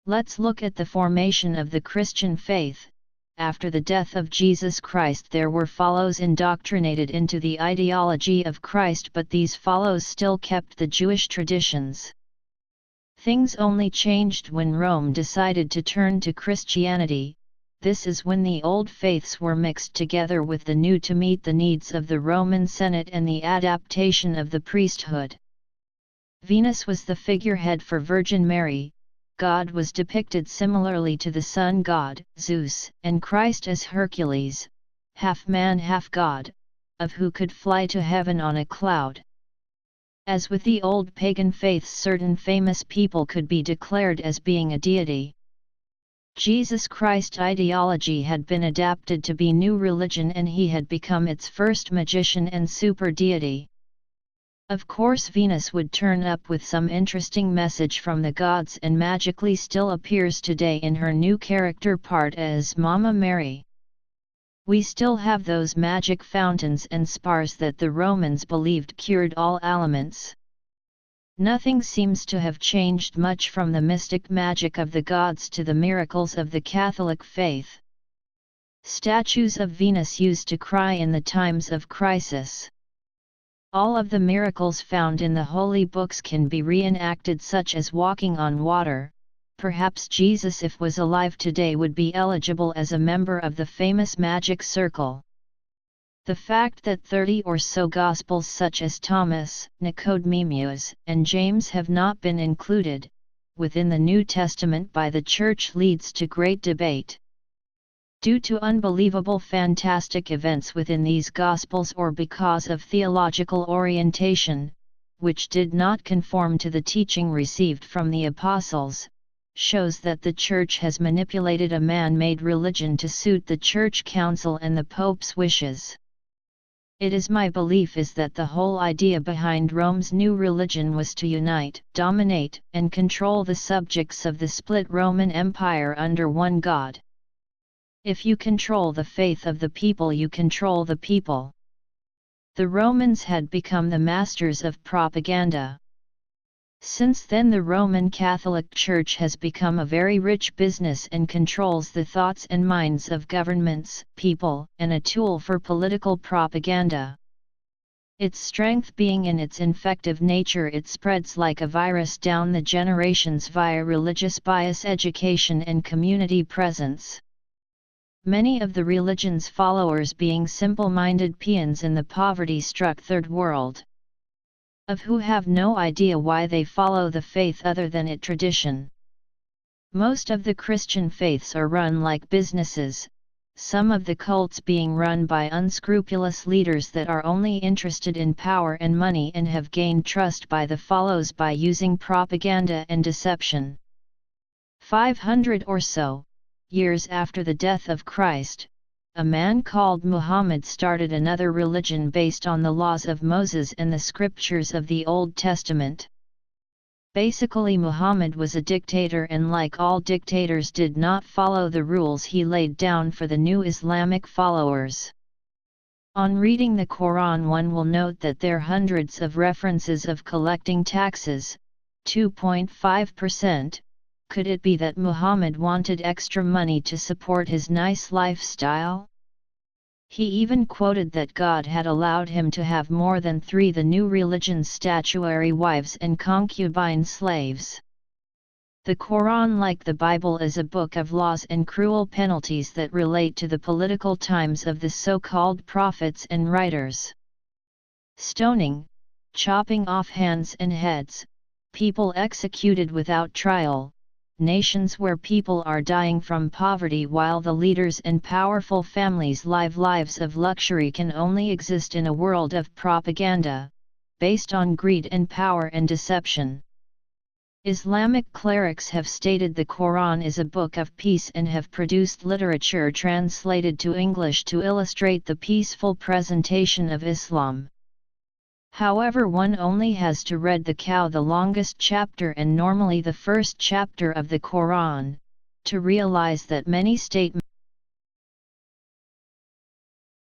Let's look at the formation of the Christian faith. After the death of Jesus Christ, there were followers indoctrinated into the ideology of Christ, but these followers still kept the Jewish traditions. Things only changed when Rome decided to turn to Christianity. This is when the old faiths were mixed together with the new to meet the needs of the Roman Senate and the adaptation of the priesthood. Venus was the figurehead for Virgin Mary. God was depicted similarly to the sun god, Zeus, and Christ as Hercules, half man half god, of who could fly to heaven on a cloud. As with the old pagan faiths, certain famous people could be declared as being a deity. Jesus Christ ideology had been adapted to be new religion, and he had become its first magician and super deity. Of course, Venus would turn up with some interesting message from the gods and magically still appears today in her new character part as Mama Mary. We still have those magic fountains and spas that the Romans believed cured all ailments. Nothing seems to have changed much from the mystic magic of the gods to the miracles of the Catholic faith. Statues of Venus used to cry in the times of crisis. All of the miracles found in the holy books can be reenacted, such as walking on water. Perhaps Jesus, if was alive today, would be eligible as a member of the famous magic circle. The fact that 30 or so Gospels such as Thomas, Nicodemus, and James have not been included within the New Testament by the Church leads to great debate. Due to unbelievable fantastic events within these Gospels, or because of theological orientation, which did not conform to the teaching received from the apostles, shows that the Church has manipulated a man-made religion to suit the Church Council and the Pope's wishes. It is my belief is that the whole idea behind Rome's new religion was to unite, dominate, and control the subjects of the split Roman Empire under one God. If you control the faith of the people, you control the people. The Romans had become the masters of propaganda. Since then, the Roman Catholic Church has become a very rich business and controls the thoughts and minds of governments, people, and a tool for political propaganda. Its strength being in its infective nature, it spreads like a virus down the generations via religious bias, education, and community presence. Many of the religion's followers being simple-minded peons in the poverty-struck third world, of who have no idea why they follow the faith other than its tradition. Most of the Christian faiths are run like businesses, some of the cults being run by unscrupulous leaders that are only interested in power and money and have gained trust by the followers by using propaganda and deception. 500 or so years after the death of Christ, a man called Muhammad started another religion based on the laws of Moses and the scriptures of the Old Testament. Basically, Muhammad was a dictator, and like all dictators, did not follow the rules he laid down for the new Islamic followers. On reading the Quran, one will note that there are hundreds of references of collecting taxes, 2.5%. Could it be that Muhammad wanted extra money to support his nice lifestyle? He even quoted that God had allowed him to have more than 3 the new religion's statuary wives and concubine slaves. The Quran, like the Bible, is a book of laws and cruel penalties that relate to the political times of the so-called prophets and writers. Stoning, chopping off hands and heads, people executed without trial, nations where people are dying from poverty while the leaders and powerful families live lives of luxury can only exist in a world of propaganda, based on greed and power and deception. Islamic clerics have stated the Quran is a book of peace and have produced literature translated to English to illustrate the peaceful presentation of Islam. However, one only has to read the longest chapter and normally the first chapter of the Quran, to realize that many statements